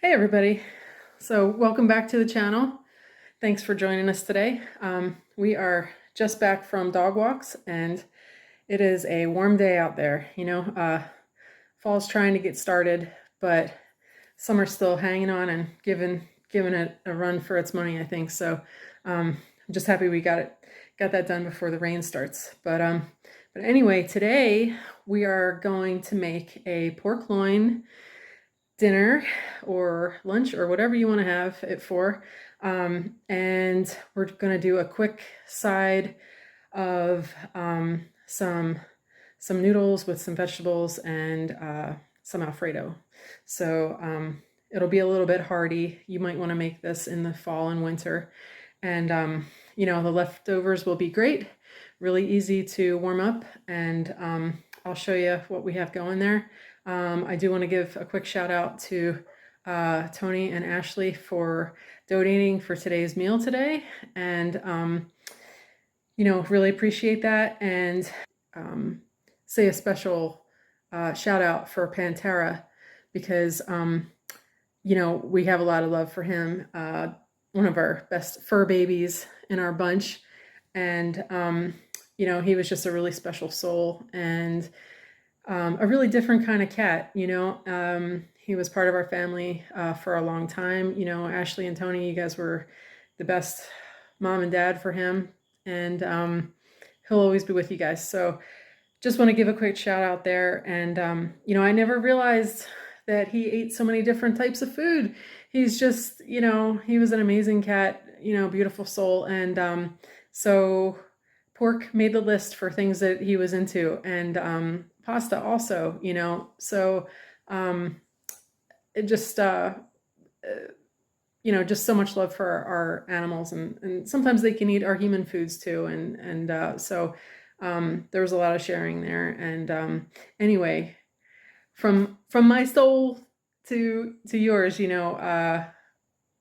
Hey everybody. So welcome back to the channel. Thanks for joining us today. We are just back from dog walks and it is a warm day out there. Fall's trying to get started, but summer's still hanging on and giving it a run for its money, I think. So I'm just happy we got that done before the rain starts. But anyway, today we are going to make a pork loin dinner or lunch or whatever you want to have it for. And we're going to do a quick side of some noodles with some vegetables and some alfredo. So it'll be a little bit hearty. You might want to make this in the fall and winter. And the leftovers will be great, really easy to warm up, and I'll show you what we have going there. I do want to give a quick shout out to Tony and Ashley for donating for today's meal today, and really appreciate that, and say a special shout out for Pantera because we have a lot of love for him, one of our best fur babies in our bunch, and he was just a really special soul and a really different kind of cat. He was part of our family for a long time. Ashley and Tony, you guys were the best mom and dad for him, and he'll always be with you guys. So just want to give a quick shout out there. And I never realized that he ate so many different types of food. He's just, he was an amazing cat, beautiful soul. And so pork made the list for things that he was into, and pasta also, so it just just so much love for our animals, and sometimes they can eat our human foods too, and so there was a lot of sharing there. And anyway, from my soul to yours,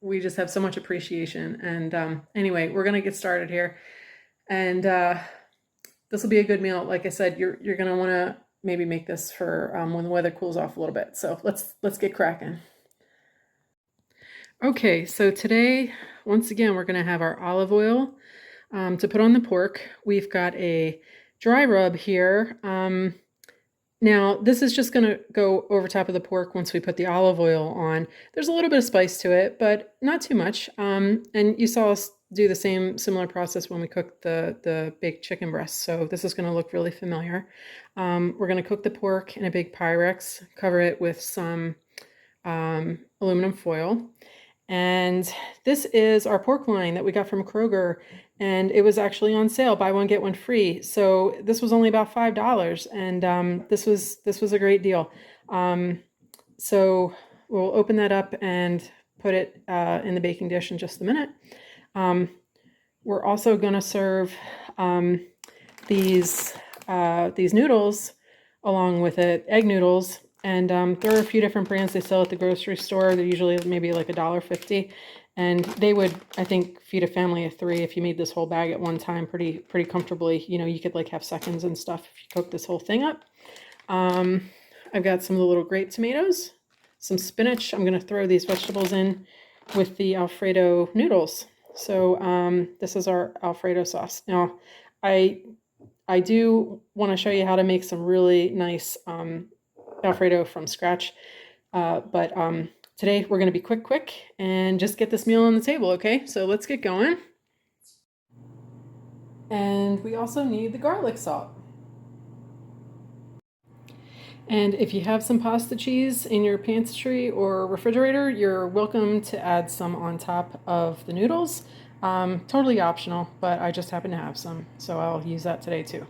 we just have so much appreciation. And anyway, we're gonna get started here, and this will be a good meal. Like I said, you're gonna want to maybe make this for when the weather cools off a little bit. So let's get cracking. Okay, so today, once again, we're gonna have our olive oil to put on the pork. We've got a dry rub here. Now, this is just gonna go over top of the pork once we put the olive oil on. There's a little bit of spice to it, but not too much. And you saw us do the similar process when we cooked the baked chicken breast. So this is gonna look really familiar. We're gonna cook the pork in a big Pyrex, cover it with some aluminum foil. And this is our pork loin that we got from Kroger, and it was actually on sale, buy one get one free. So this was only about $5, and this was a great deal. So we'll open that up and put it in the baking dish in just a minute. We're also going to serve these noodles along with it, egg noodles. And there are a few different brands they sell at the grocery store. They're usually maybe like $1.50. And they would, I think, feed a family of 3 if you made this whole bag at one time pretty comfortably. You could like have seconds and stuff if you cook this whole thing up. I've got some of the little grape tomatoes, some spinach. I'm going to throw these vegetables in with the Alfredo noodles. So this is our Alfredo sauce. Now, I do want to show you how to make some really nice Alfredo from scratch, but today we're going to be quick and just get this meal on the table. Okay, so let's get going. And we also need the garlic salt. And if you have some pasta cheese in your pantry or refrigerator, you're welcome to add some on top of the noodles. Totally optional, but I just happen to have some, so I'll use that today too.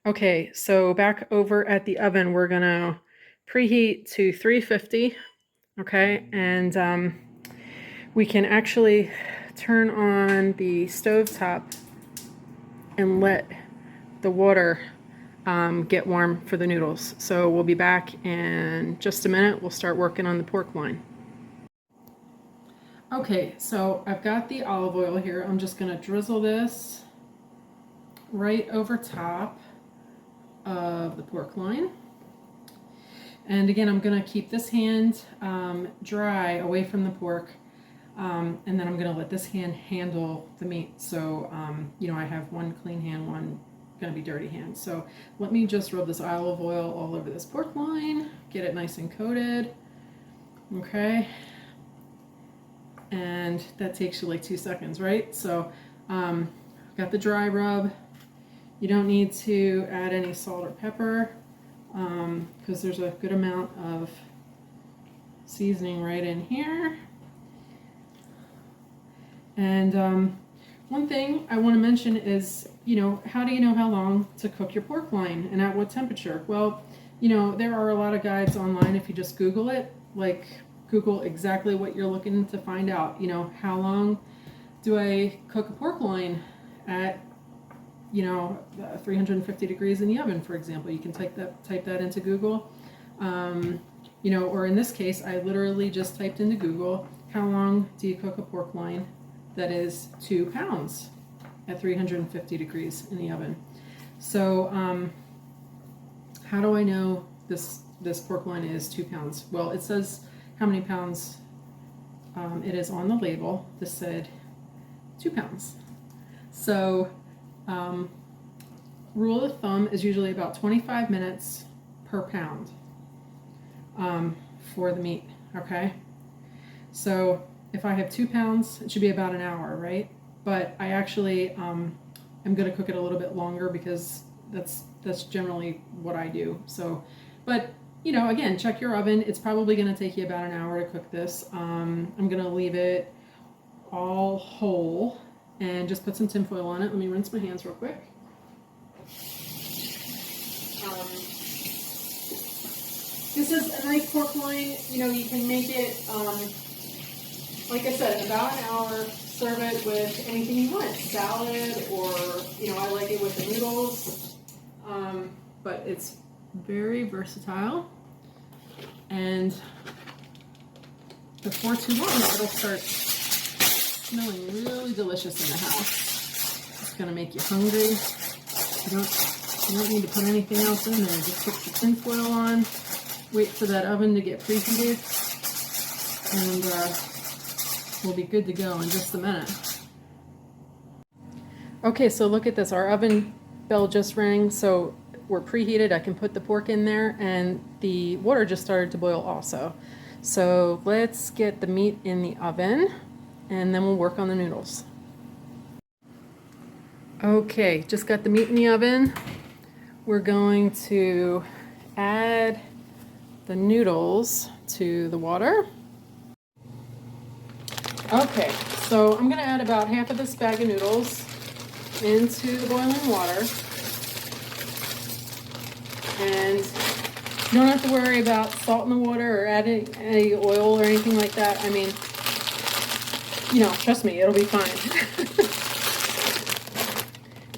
Okay, so back over at the oven, we're gonna preheat to 350, okay? And we can actually turn on the stovetop and let the water get warm for the noodles. So we'll be back in just a minute. We'll start working on the pork loin. Okay, so I've got the olive oil here. I'm just gonna drizzle this right over top of the pork loin. And again, I'm gonna keep this hand dry away from the pork. And then I'm gonna let this hand handle the meat. So, you know, I have one clean hand, one gonna be dirty hand. So let me just rub this olive oil all over this pork loin, get it nice and coated. Okay. And that takes you like 2 seconds, right? So, got the dry rub. You don't need to add any salt or pepper because there's a good amount of seasoning right in here. And one thing I want to mention is, you know, how do you know how long to cook your pork loin and at what temperature? Well, you know, there are a lot of guides online if you just Google it, like Google exactly what you're looking to find out. You know, how long do I cook a pork loin at, you know, 350 degrees in the oven, for example. You can type that into Google. You know, or in this case, I literally just typed into Google, how long do you cook a pork loin that is 2 pounds at 350 degrees in the oven? So how do I know this pork loin is 2 pounds? Well, it says how many pounds it is on the label. This said 2 pounds. So rule of thumb is usually about 25 minutes per pound for the meat, okay? So if I have 2 pounds, it should be about an hour, right? But I actually am going to cook it a little bit longer because that's generally what I do. So, but you know, again, check your oven. It's probably going to take you about an hour to cook this. I'm going to leave it all whole and just put some tin foil on it. Let me rinse my hands real quick. This is a nice pork loin. You know, you can make it, like I said, in about an hour. Serve it with anything you want, salad, or, you know, I like it with the noodles. But it's very versatile. And before too long, it'll start smelling really delicious in the house. It's gonna make you hungry. You don't need to put anything else in there. Just put the tin foil on, wait for that oven to get preheated, and we'll be good to go in just a minute. Okay, so look at this. Our oven bell just rang, so we're preheated. I can put the pork in there, and the water just started to boil also. So let's get the meat in the oven, and then we'll work on the noodles. Okay, just got the meat in the oven. We're going to add the noodles to the water. Okay, so I'm going to add about half of this bag of noodles into the boiling water. And you don't have to worry about salt in the water or adding any oil or anything like that. I mean, you know, trust me, it'll be fine.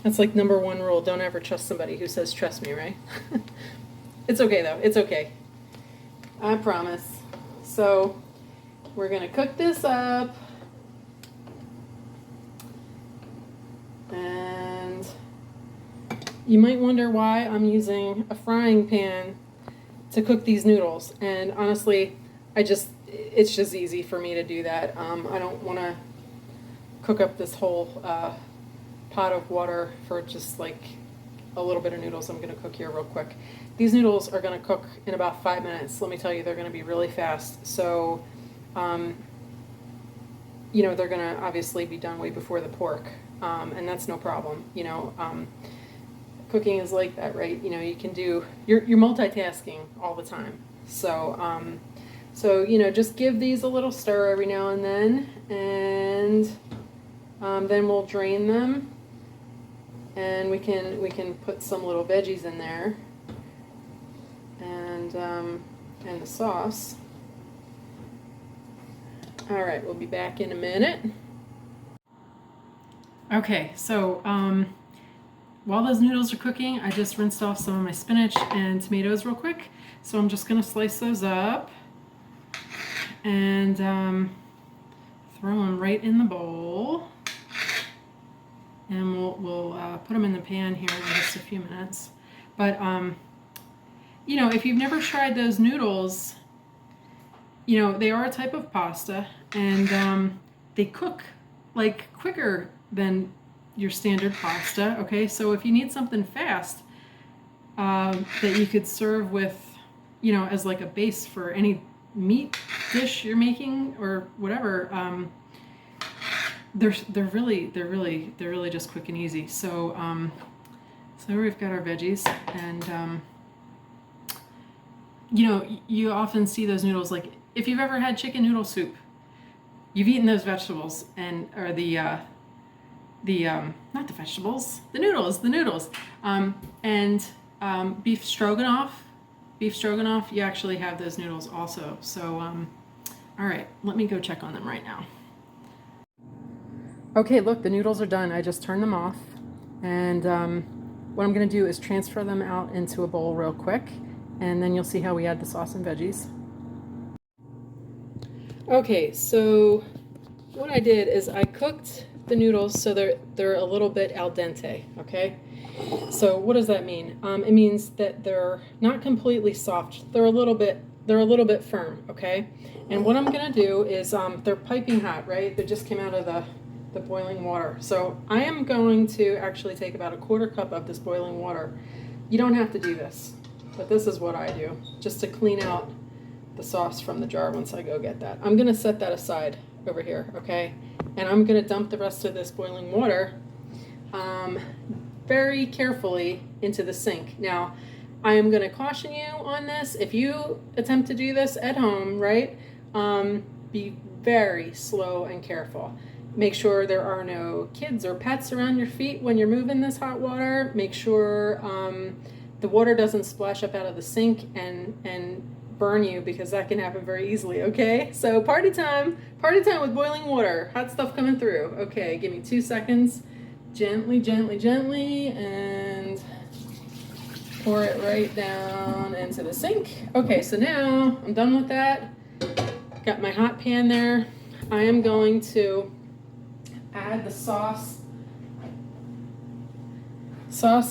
That's like #1 rule. Don't ever trust somebody who says, trust me, right? It's okay, though. It's okay. I promise. So we're going to cook this up. And you might wonder why I'm using a frying pan to cook these noodles. And honestly, it's just easy for me to do that. I don't want to cook up this whole pot of water for just like a little bit of noodles. I'm going to cook here real quick. These noodles are going to cook in about 5 minutes. Let me tell you, they're going to be really fast. So, you know, they're going to obviously be done way before the pork, and that's no problem. You know, cooking is like that, right? You know, you can do, you're multitasking all the time. So, you know, just give these a little stir every now and then we'll drain them. And we can put some little veggies in there, and the sauce. All right, we'll be back in a minute. Okay, so while those noodles are cooking, I just rinsed off some of my spinach and tomatoes real quick. So I'm just gonna slice those up and throw them right in the bowl. And we'll put them in the pan here in just a few minutes. But you know, if you've never tried those noodles, you know, they are a type of pasta, and they cook like quicker than your standard pasta. Okay, so if you need something fast that you could serve with, you know, as like a base for any meat dish you're making or whatever, they're really just quick and easy. So so we've got our veggies, and you know, you often see those noodles, like if you've ever had chicken noodle soup, you've eaten those vegetables and or the not the vegetables, the noodles, and beef stroganoff. Beef stroganoff, you actually have those noodles also. So, all right, let me go check on them right now. Okay, look, the noodles are done. I just turned them off, and what I'm gonna do is transfer them out into a bowl real quick, and then you'll see how we add the sauce and veggies. Okay, so what I did is I cooked the noodles so they're a little bit al dente, okay? So what does that mean? It means that they're not completely soft. They're a little bit firm, okay? And what I'm gonna do is they're piping hot, right? They just came out of the boiling water. So I am going to actually take about a quarter cup of this boiling water. You don't have to do this, but this is what I do, just to clean out the sauce from the jar once I go get that. I'm gonna set that aside over here, okay? And I'm gonna dump the rest of this boiling water very carefully into the sink. Now, I am gonna caution you on this. If you attempt to do this at home, right, be very slow and careful. Make sure there are no kids or pets around your feet when you're moving this hot water. Make sure the water doesn't splash up out of the sink and burn you, because that can happen very easily, okay? So party time with boiling water, hot stuff coming through. Okay, give me 2 seconds. Gently, gently, gently, and pour it right down into the sink. Okay, so now I'm done with that. Got my hot pan there. I am going to add the sauce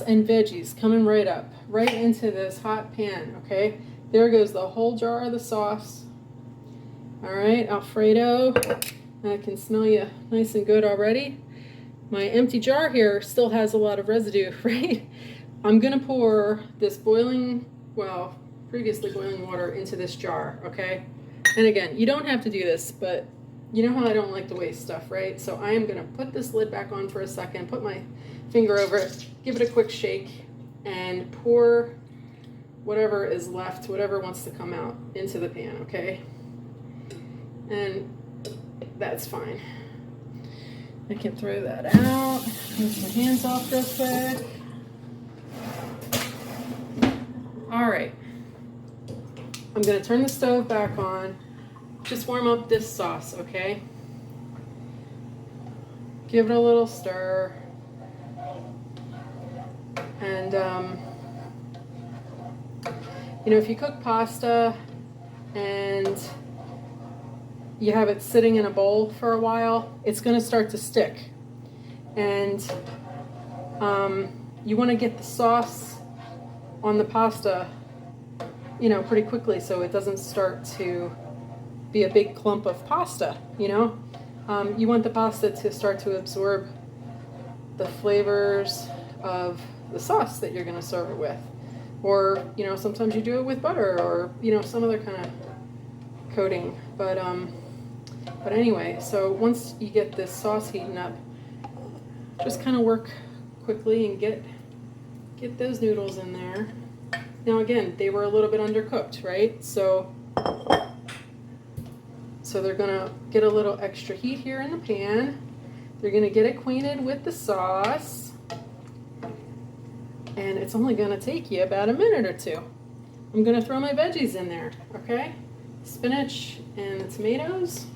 and veggies coming right up, right into this hot pan, okay? There goes the whole jar of the sauce. All right, Alfredo. I can smell you nice and good already. My empty jar here still has a lot of residue, right? I'm gonna pour this previously boiling water into this jar, okay? And again, you don't have to do this, but you know how I don't like to waste stuff, right? So I am gonna put this lid back on for a second, put my finger over it, give it a quick shake, and pour whatever is left, whatever wants to come out, into the pan, okay? And that's fine. I can throw that out. Rinse my hands off real quick. All right. I'm gonna turn the stove back on. Just warm up this sauce, okay? Give it a little stir. And, you know, if you cook pasta and you have it sitting in a bowl for a while, it's going to start to stick. And you want to get the sauce on the pasta, you know, pretty quickly so it doesn't start to be a big clump of pasta, you know? You want the pasta to start to absorb the flavors of the sauce that you're going to serve it with. Or, you know, sometimes you do it with butter or, you know, some other kind of coating. But anyway, so once you get this sauce heating up, just kind of work quickly and get those noodles in there. Now again, they were a little bit undercooked, right? So they're gonna get a little extra heat here in the pan. They're gonna get acquainted with the sauce. And it's only gonna take you about a minute or two. I'm gonna throw my veggies in there, okay? Spinach and the tomatoes.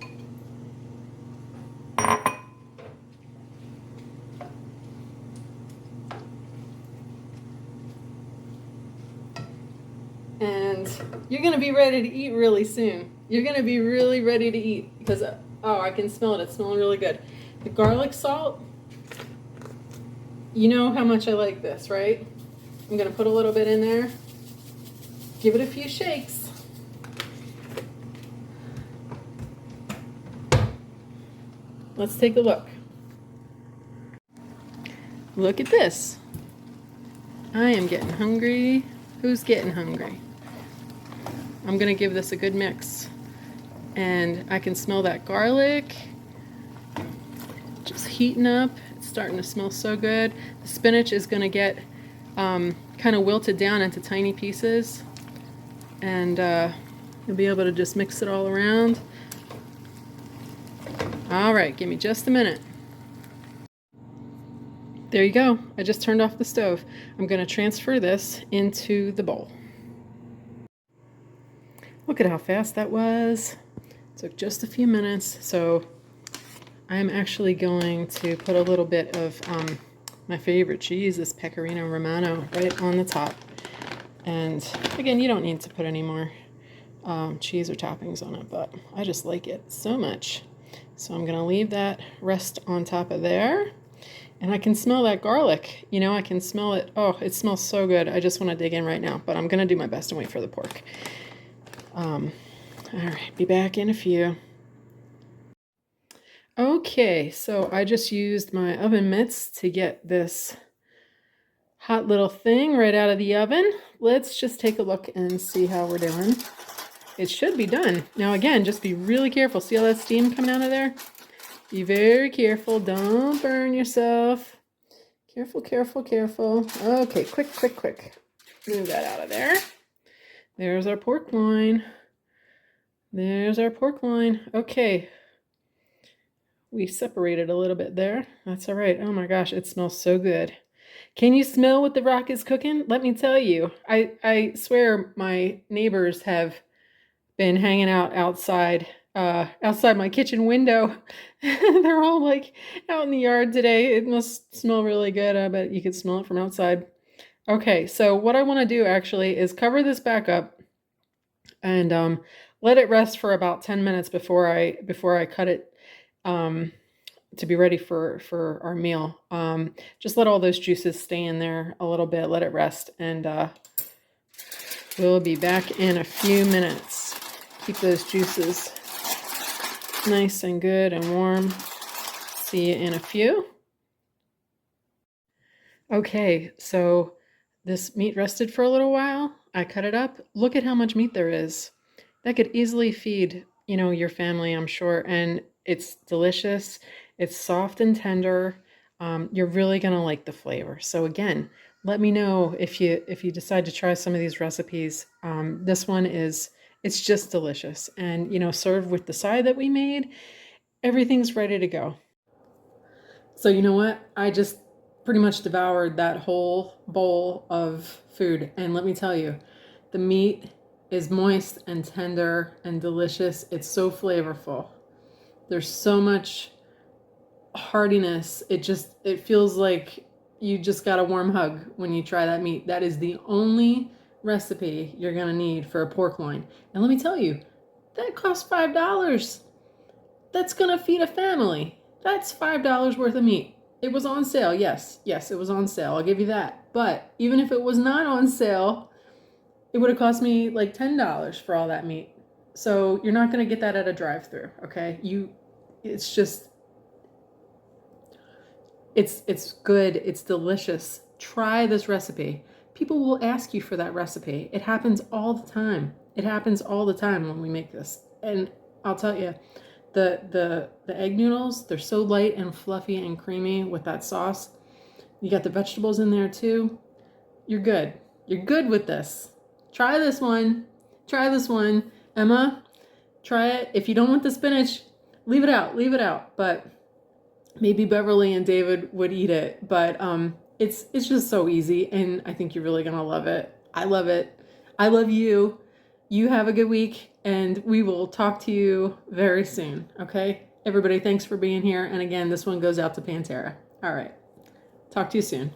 And you're gonna be ready to eat really soon. You're gonna be really ready to eat because, oh, I can smell it. It's smelling really good. The garlic salt, you know how much I like this, right? I'm gonna put a little bit in there. Give it a few shakes. Let's take a look. Look at this. I am getting hungry. Who's getting hungry? I'm gonna give this a good mix. And I can smell that garlic just heating up. It's starting to smell so good. The spinach is gonna get kind of wilted down into tiny pieces. And you'll be able to just mix it all around. All right, give me just a minute. There you go. I just turned off the stove. I'm going to transfer this into the bowl. Look at how fast that was. It took just a few minutes. So I'm actually going to put a little bit of my favorite cheese, this Pecorino Romano, right on the top. And again, you don't need to put any more cheese or toppings on it, but I just like it so much. So I'm going to leave that rest on top of there. And I can smell that garlic. You know, I can smell it. Oh, it smells so good. I just want to dig in right now, but I'm going to do my best and wait for the pork. All right, be back in a few. Okay, so I just used my oven mitts to get this hot little thing right out of the oven. Let's just take a look and see how we're doing. It should be done. Now again, just be really careful. See all that steam coming out of there? Be very careful. Don't burn yourself. Careful, careful, careful. Okay, quick, quick, quick. Move that out of there. There's our pork loin. There's our pork loin. Okay. We separated a little bit there. That's all right. Oh my gosh, it smells so good. Can you smell what the rock is cooking? Let me tell you. I swear my neighbors have been hanging out outside my kitchen window. They're all like out in the yard today. It must smell really good. I bet you could smell it from outside. Okay, so what I want to do actually is cover this back up and let it rest for about 10 minutes before I cut it to be ready for our meal. Just let all those juices stay in there a little bit, let it rest, and we'll be back in a few minutes. Keep those juices nice and good and warm. See you in a few. Okay, so this meat rested for a little while. I cut it up. Look at how much meat there is. That could easily feed, you know, your family, I'm sure. And it's delicious. It's soft and tender. You're really gonna like the flavor. So again, let me know if you decide to try some of these recipes. This one it's just delicious. And, you know, served with the side that we made, everything's ready to go. So you know what? I just pretty much devoured that whole bowl of food. And let me tell you, the meat is moist and tender and delicious. It's so flavorful. There's so much heartiness. It feels like you just got a warm hug when you try that meat. That is the only recipe you're gonna need for a pork loin. And let me tell you, that costs $5. That's gonna feed a family. That's $5 worth of meat. It was on sale. Yes, it was on sale. I'll give you that. But even if it was not on sale, it would have cost me like $10 for all that meat. So you're not gonna get that at a drive-thru, okay? It's just, it's good. It's delicious. Try this recipe. People will ask you for that recipe. It happens all the time. It happens all the time when we make this. And I'll tell you, the egg noodles, they're so light and fluffy and creamy with that sauce. You got the vegetables in there too. You're good. You're good with this. Try this one. Try this one. Emma, try it. If you don't want the spinach, leave it out. Leave it out. But maybe Beverly and David would eat it. But it's just so easy, and I think you're really gonna love it. I love it. I love you. You have a good week, and we will talk to you very soon, okay? Everybody, thanks for being here. And again, this one goes out to Pantera. All right. Talk to you soon.